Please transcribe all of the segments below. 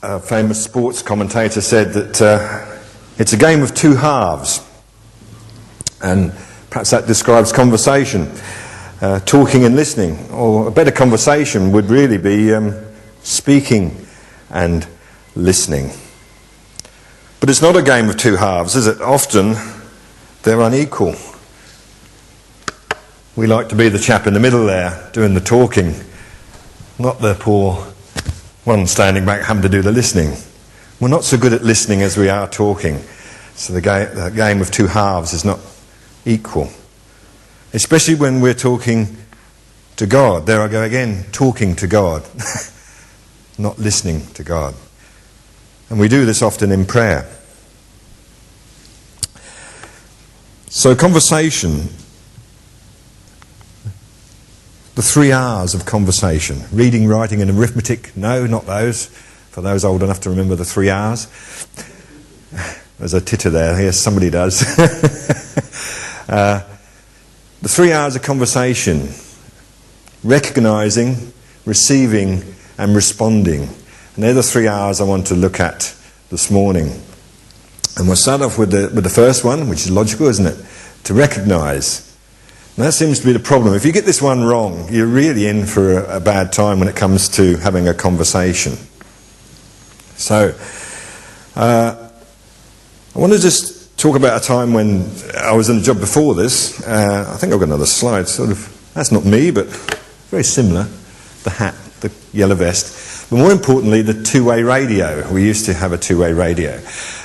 A famous sports commentator said that it's a game of two halves, and perhaps that describes conversation, talking and listening, or a better conversation would really be speaking and listening. But it's not a game of two halves, is it? Often they're unequal. We like to be the chap in the middle there doing the talking, not the poor one standing back having to do the listening. We're not so good at listening as we are talking. So the game of two halves is not equal. Especially when we're talking to God. There I go again, talking to God. Not listening to God. And we do this often in prayer. So conversation, the 3 R's of conversation. Reading, writing and arithmetic. No, not those. For those old enough to remember the 3 R's. There's a titter there. Yes, somebody does. The 3 R's of conversation. Recognising, receiving and responding. And they're the 3 R's I want to look at this morning. And we'll start off with the first one, which is logical, isn't it? To recognise. And that seems to be the problem. If you get this one wrong, you're really in for a bad time when it comes to having a conversation. So, I want to just talk about a time when I was in a job before this. I think I've got another slide. That's not me, but very similar. The hat, the yellow vest. But more importantly, the two-way radio. We used to have a two-way radio.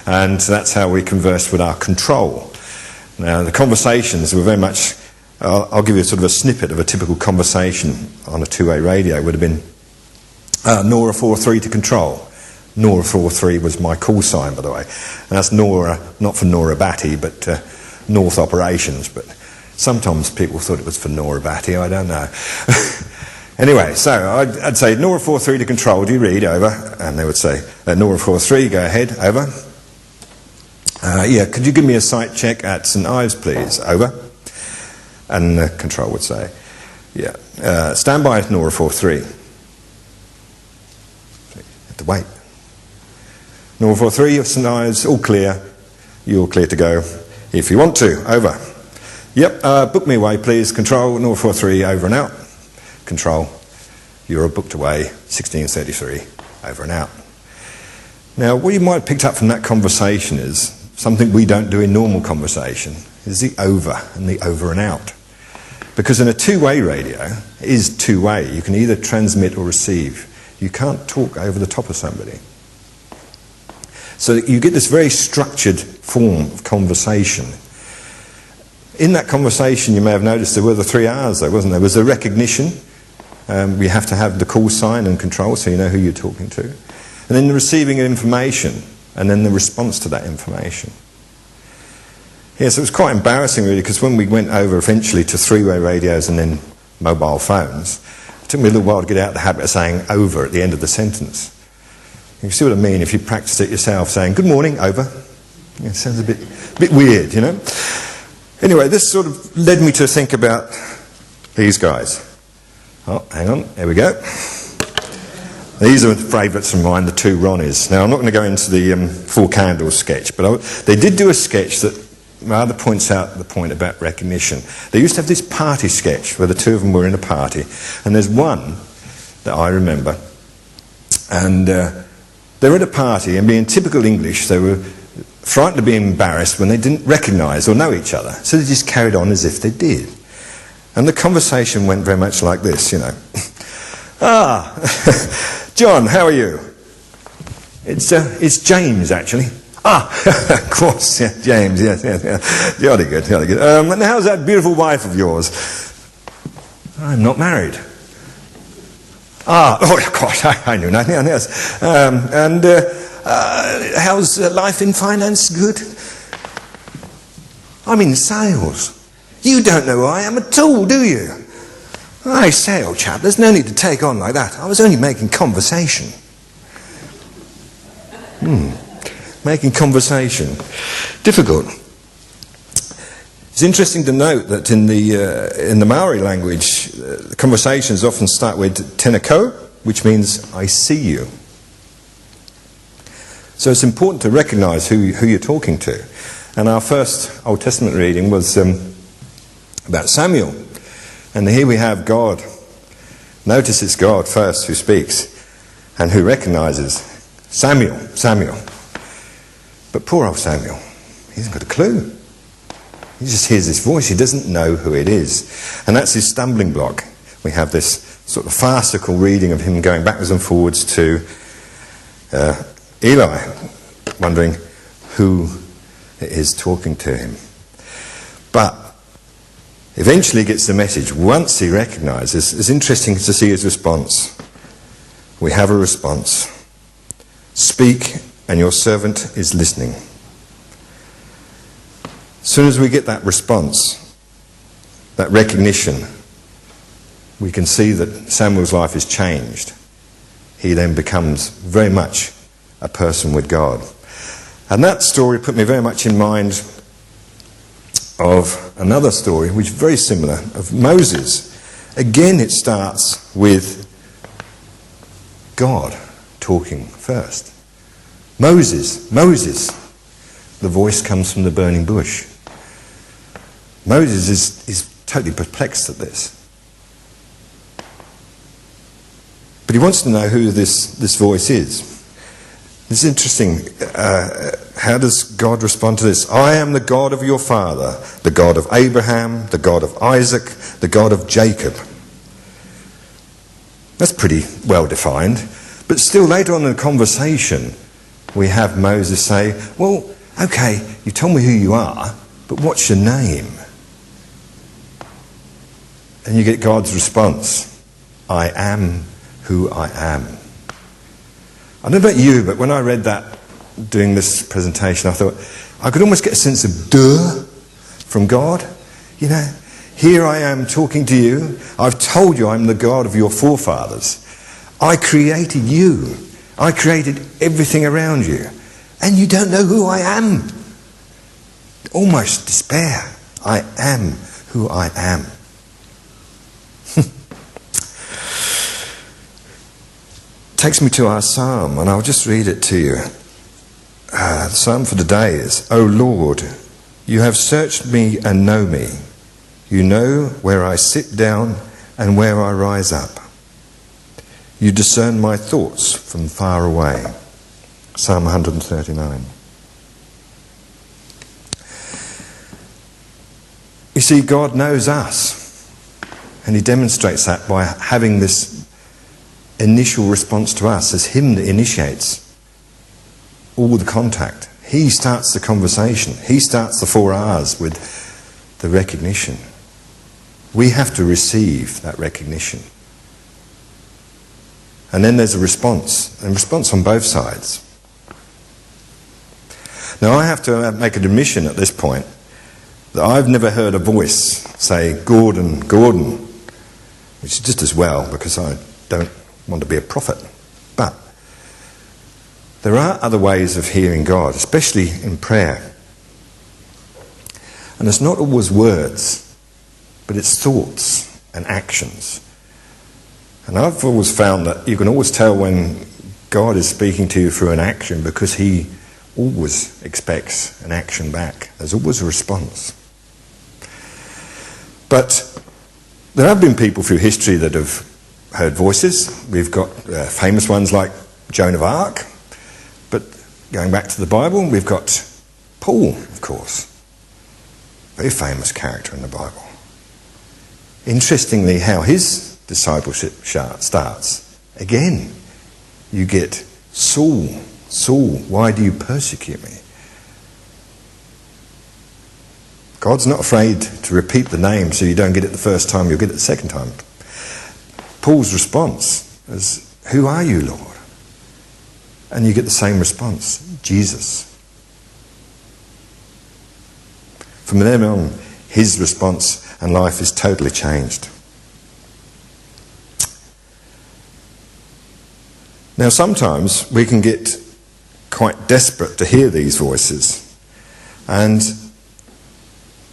And that's how we conversed with our control. Now, the conversations were very much... I'll give you sort of a snippet of a typical conversation on a two-way radio. It would have been Nora 43 to control. Nora 43 was my call sign, by the way. And that's Nora, not for Nora Batty, but North Operations. But sometimes people thought it was for Nora Batty, I don't know. Anyway, so I'd say Nora 43 to control, do you read? Over. And they would say, Nora 43, go ahead, over. Yeah, could you give me a site check at St Ives, please? Over. And the control would say, yeah, stand by Nora 43. Have to wait. Nora 43 of St Ives, all clear. You're clear to go if you want to. Over. Yep, book me away, please. Control, Nora 43, over and out. Control, you're booked away, 1633, over and out. Now, what you might have picked up from that conversation is something we don't do in normal conversation, is the over and the over and out. Because in a two-way radio, it is two-way. You can either transmit or receive. You can't talk over the top of somebody. So you get this very structured form of conversation. In that conversation, you may have noticed there were the 3 R's, though, wasn't there? There was the recognition. We have to have the call sign and control so you know who you're talking to. And then the receiving of information, and then the response to that information. Yeah, so it was quite embarrassing really, because when we went over eventually to 3-way radios and then mobile phones, it took me a little while to get out of the habit of saying over at the end of the sentence. You see what I mean if you practice it yourself, saying good morning, over. Yeah, it sounds a bit weird, you know. Anyway, this sort of led me to think about these guys. Oh, hang on, there we go. These are favourites of mine, the 2 Ronnies. Now, I'm not going to go into the 4 Candles sketch, but they did do a sketch that rather points out the point about recognition. They used to have this party sketch where the 2 of them were in a party, and there's one that I remember, and they're at a party, and being typical English, they were frightened to be embarrassed when they didn't recognise or know each other, so they just carried on as if they did. And the conversation went very much like this, you know. John, how are you? It's James, actually. Of course, yeah, James, yes. Jolly good. And how's that beautiful wife of yours? I'm not married. Oh, gosh, I knew nothing else. And how's life in finance? Good? I'm in sales. You don't know who I am at all, do you? I say, old chap, there's no need to take on like that. I was only making conversation. Making conversation. Difficult. It's interesting to note that in the Maori language, conversations often start with tenako, which means I see you. So it's important to recognise who you're talking to. And our first Old Testament reading was about Samuel. And here we have God. Notice it's God first who speaks and who recognises Samuel, Samuel. But poor old Samuel, he hasn't got a clue. He just hears this voice, he doesn't know who it is. And that's his stumbling block. We have this sort of farcical reading of him going backwards and forwards to Eli, wondering who it is talking to him. But eventually he gets the message. Once he recognises, it's interesting to see his response. We have a response. Speak, and your servant is listening. As soon as we get that response, that recognition, we can see that Samuel's life is changed. He then becomes very much a person with God. And that story put me very much in mind of another story, which is very similar, of Moses. Again, it starts with God talking first. Moses, Moses. The voice comes from the burning bush. Moses is totally perplexed at this. But he wants to know who this voice is. It's interesting. How does God respond to this? I am the God of your father, the God of Abraham, the God of Isaac, the God of Jacob. That's pretty well defined. But still later on in the conversation, we have Moses say, well, okay, you told me who you are, but what's your name? And you get God's response, I am who I am. I don't know about you, but when I read that doing this presentation, I thought I could almost get a sense of duh from God. You know, here I am talking to you. I've told you I'm the God of your forefathers. I created you. I created everything around you. And you don't know who I am. Almost despair. I am who I am. Takes me to our psalm, and I'll just read it to you. The psalm for today is, O Lord, you have searched me and know me. You know where I sit down and where I rise up. You discern my thoughts from far away. Psalm 139. You see, God knows us, and he demonstrates that by having this initial response to us as him that initiates all the contact. He starts the conversation. He starts the 4 hours with the recognition. We have to receive that recognition. And then there's a response on both sides. Now I have to make an admission at this point that I've never heard a voice say, Gordon, Gordon, which is just as well because I don't want to be a prophet. But there are other ways of hearing God, especially in prayer. And it's not always words, but it's thoughts and actions. And I've always found that you can always tell when God is speaking to you through an action because he always expects an action back. There's always a response. But there have been people through history that have heard voices. We've got famous ones like Joan of Arc. But going back to the Bible, we've got Paul, of course. Very famous character in the Bible. Interestingly, how his discipleship starts. Again, you get Saul, Saul, why do you persecute me? God's not afraid to repeat the name so you don't get it the first time, you'll get it the second time. Paul's response is, who are you, Lord? And you get the same response, Jesus. From then on, his response and life is totally changed. Now sometimes we can get quite desperate to hear these voices, and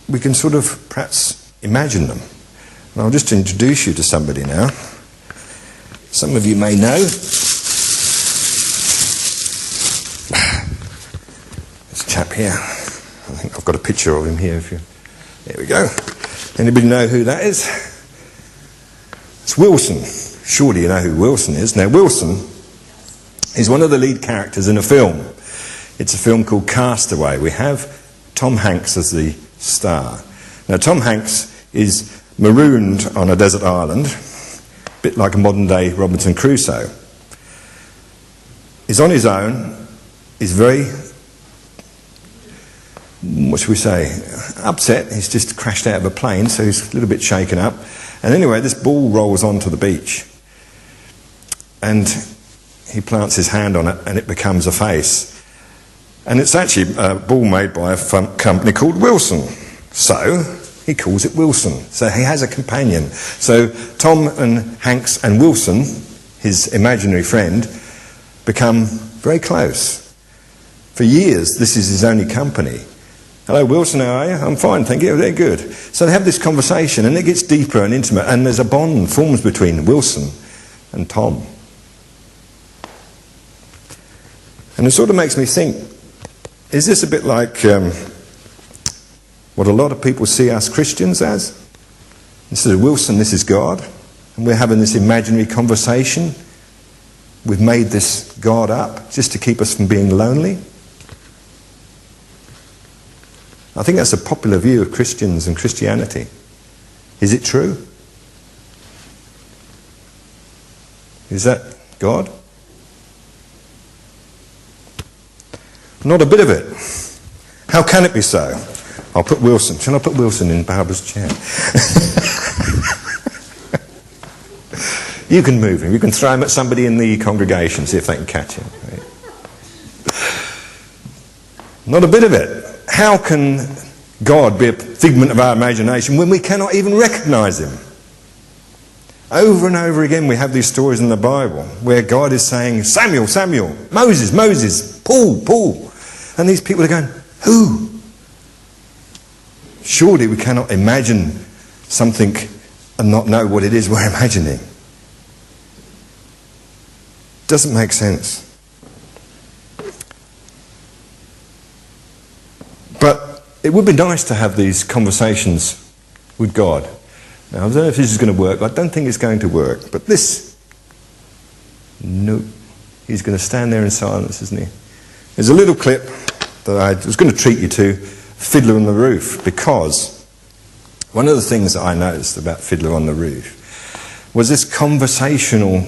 we can sort of perhaps imagine them. And I'll just introduce you to somebody now. Some of you may know. chap here. I think I've got a picture of him here. There we go. Anybody know who that is? It's Wilson. Surely you know who Wilson is. Now, Wilson is one of the lead characters in a film. It's a film called Castaway. We have Tom Hanks as the star. Now, Tom Hanks is marooned on a desert island, a bit like a modern-day Robinson Crusoe. He's on his own. He's very, what should we say, upset. He's just crashed out of a plane, so he's a little bit shaken up. And anyway, this ball rolls onto the beach. And he plants his hand on it, and it becomes a face. And it's actually a ball made by a company called Wilson. So he calls it Wilson. So he has a companion. So Tom and Hanks and Wilson, his imaginary friend, become very close. For years, this is his only company. Hello, Wilson, how are you? I'm fine, thank you. They're good. So they have this conversation, and it gets deeper and intimate, and there's a bond forms between Wilson and Tom. And it sort of makes me think, is this a bit like what a lot of people see us Christians as? Instead of Wilson, this is God, and we're having this imaginary conversation. We've made this God up just to keep us from being lonely. I think that's a popular view of Christians and Christianity. Is it true? Is that God? Not a bit of it. How can it be so? I'll put Wilson. Shall I put Wilson in Barbara's chair? You can move him. You can throw him at somebody in the congregation, see if they can catch him. Not a bit of it. How can God be a figment of our imagination when we cannot even recognise him? Over and over again we have these stories in the Bible where God is saying, Samuel, Samuel, Moses, Moses, Paul, Paul. And these people are going, who? Surely we cannot imagine something and not know what it is we're imagining. Doesn't make sense. But it would be nice to have these conversations with God. Now, I don't know if this is going to work. I don't think it's going to work. But this, no. He's going to stand there in silence, isn't he? There's a little clip that I was going to treat you to, Fiddler on the Roof, because one of the things that I noticed about Fiddler on the Roof was this conversational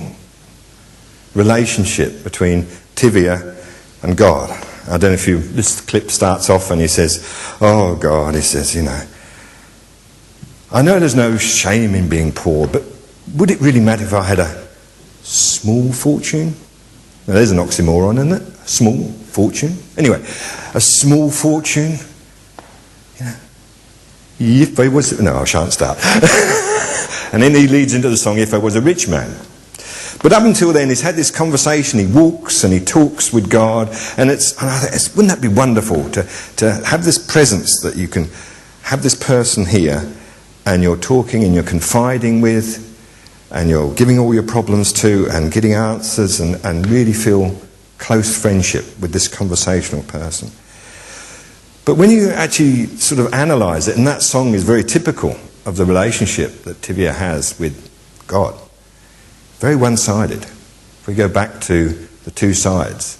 relationship between Tivia and God. I don't know if this clip starts off and he says, oh God, he says, I know there's no shame in being poor, but would it really matter if I had a small fortune? Now there's an oxymoron, isn't it? A small fortune. Anyway, a small fortune. If I was... No, I shan't start. And then he leads into the song, If I Was a Rich Man. But up until then, he's had this conversation. He walks and he talks with God. And wouldn't that be wonderful to have this presence that you can have this person here and you're talking and you're confiding with and you're giving all your problems to and getting answers and really feel close friendship with this conversational person. But when you actually sort of analyse it, and that song is very typical of the relationship that Tivia has with God. Very one-sided. If we go back to the two sides,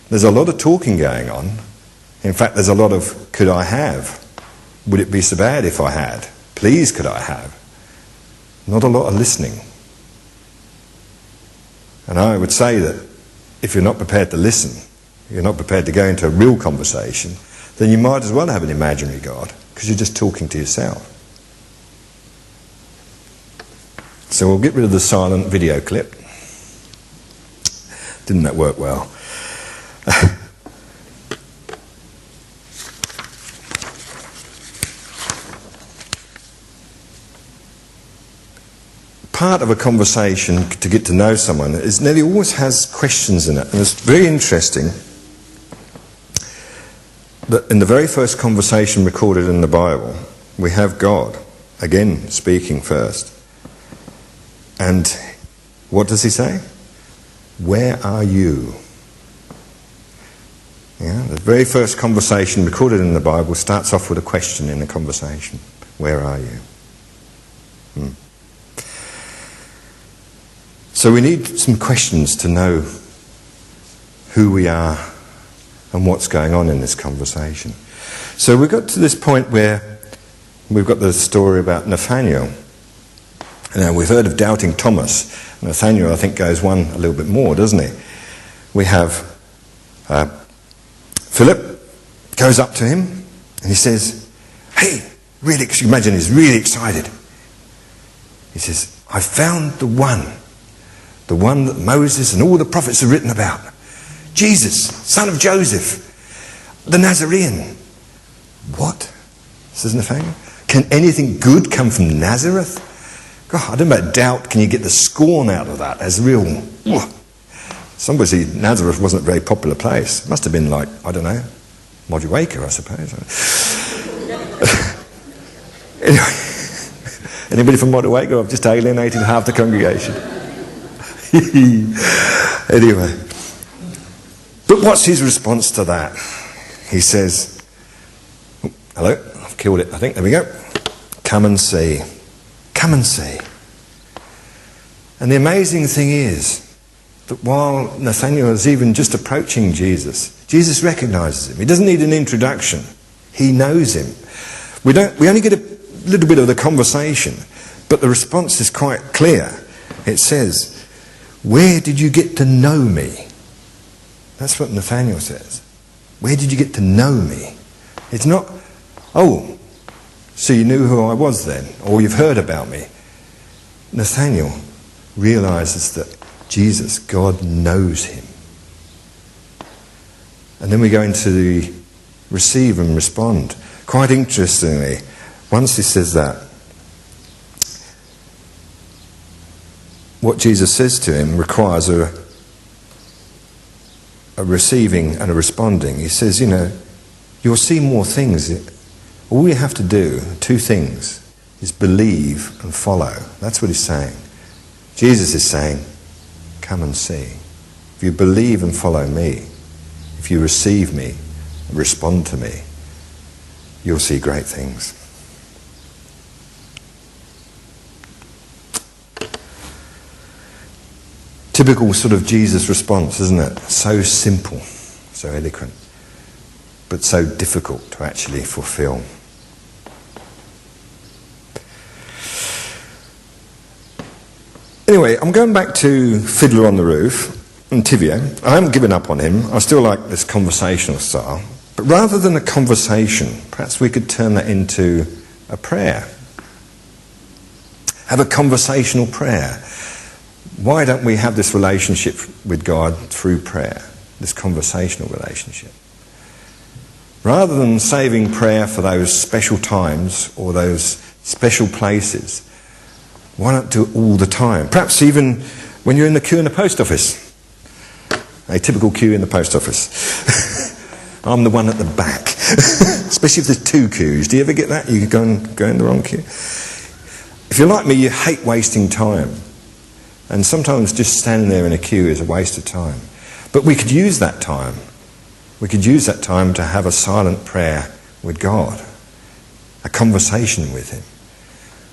there's a lot of talking going on. In fact, there's a lot of, could I have? Would it be so bad if I had? Please, could I have? Not a lot of listening. And I would say that if you're not prepared to listen, you're not prepared to go into a real conversation, then you might as well have an imaginary God, because you're just talking to yourself. So we'll get rid of the silent video clip. Didn't that work well? Part of a conversation to get to know someone is nearly always has questions in it. And it's very interesting that in the very first conversation recorded in the Bible, we have God, again, speaking first. And what does he say? Where are you? Yeah, the very first conversation recorded in the Bible starts off with a question in the conversation. Where are you? So we need some questions to know who we are and what's going on in this conversation. So we got to this point where we've got the story about Nathaniel. Now, we've heard of doubting Thomas. Nathaniel, I think, goes one a little bit more, doesn't he? We have Philip goes up to him and he says, hey, really, you imagine he's really excited. He says, I found the one that Moses and all the prophets have written about. Jesus, son of Joseph, the Nazarene. What? Says Nathaniel. Can anything good come from Nazareth? God, I don't know about doubt. Can you get the scorn out of that as real? Somebody said Nazareth wasn't a very popular place. It must have been like, I don't know, Moderaker, I suppose. Anyway, anybody from Moderaker? I've just alienated half the congregation. Anyway. But what's his response to that? He says, hello, I've killed it, I think. There we go. Come and see. Come and see. And the amazing thing is that while Nathaniel is even just approaching Jesus, Jesus recognises him. He doesn't need an introduction. He knows him. We only get a little bit of the conversation, but the response is quite clear. It says, where did you get to know me? That's what Nathaniel says. Where did you get to know me? It's not, oh, so you knew who I was then, or you've heard about me. Nathaniel realises that Jesus, God, knows him. And then we go into the receive and respond. Quite interestingly, once he says that, what Jesus says to him requires a receiving and a responding. He says, you'll see more things. All you have to do, two things, is believe and follow. That's what he's saying. Jesus is saying, come and see. If you believe and follow me, if you receive me, respond to me, you'll see great things. Typical sort of Jesus response, isn't it? So simple, so eloquent, but so difficult to actually fulfill. Anyway, I'm going back to Fiddler on the Roof and Tivio. I haven't given up on him. I still like this conversational style. But rather than a conversation, perhaps we could turn that into a prayer. Have a conversational prayer. Why don't we have this relationship with God through prayer? This conversational relationship. Rather than saving prayer for those special times or those special places, why not do it all the time? Perhaps even when you're in the queue in the post office. A typical queue in the post office. I'm the one at the back. Especially if there's two queues. Do you ever get that? You go in the wrong queue. If you're like me, you hate wasting time. And sometimes just standing there in a queue is a waste of time. But we could use that time. We could use that time to have a silent prayer with God. A conversation with him.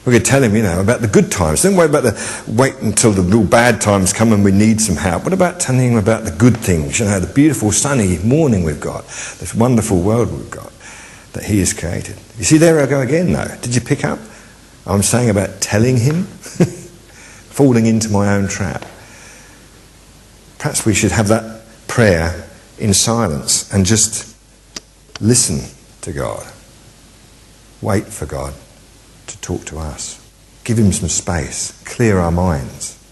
We could tell him, about the good times. Don't worry about wait until the real bad times come and we need some help. What about telling him about the good things? The beautiful sunny morning we've got. This wonderful world we've got that he has created. You see, there I go again, though. Did you pick up? I'm saying about telling him. Falling into my own trap. Perhaps we should have that prayer in silence and just listen to God. Wait for God to talk to us. Give him some space. Clear our minds.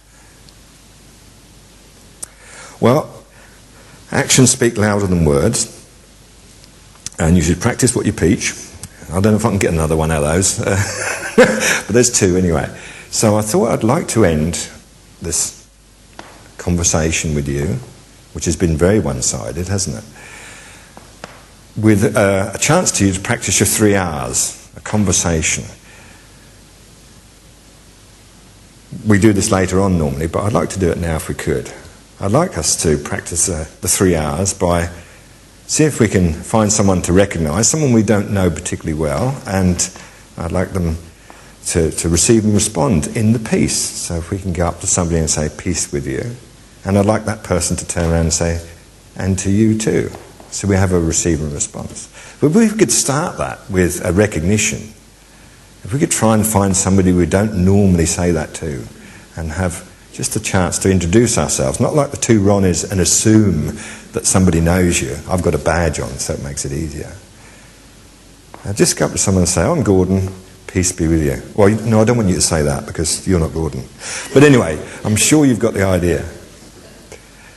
Well, actions speak louder than words. And you should practice what you preach. I don't know if I can get another one out of those. But there's two anyway. So I thought I'd like to end this conversation with you, which has been very one-sided, hasn't it? With a chance to you to practice your 3 hours, a conversation. We do this later on normally, but I'd like to do it now if we could. I'd like us to practice the 3 hours by see if we can find someone to recognise, someone we don't know particularly well, and I'd like them to receive and respond in the peace. So if we can go up to somebody and say, peace with you, and I'd like that person to turn around and say, and to you too. So we have a receive and response. But if we could start that with a recognition, if we could try and find somebody we don't normally say that to, and have just a chance to introduce ourselves, not like the two Ronnies, and assume that somebody knows you. I've got a badge on, so it makes it easier. Now just go up to someone and say, I'm Gordon, peace be with you. Well, no, I don't want you to say that because you're not Gordon. But anyway, I'm sure you've got the idea.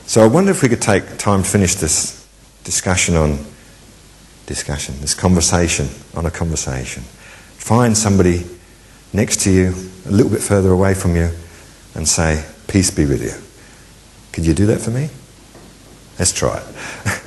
So I wonder if we could take time to finish this this conversation on a conversation. Find somebody next to you, a little bit further away from you, and say, peace be with you. Could you do that for me? Let's try it.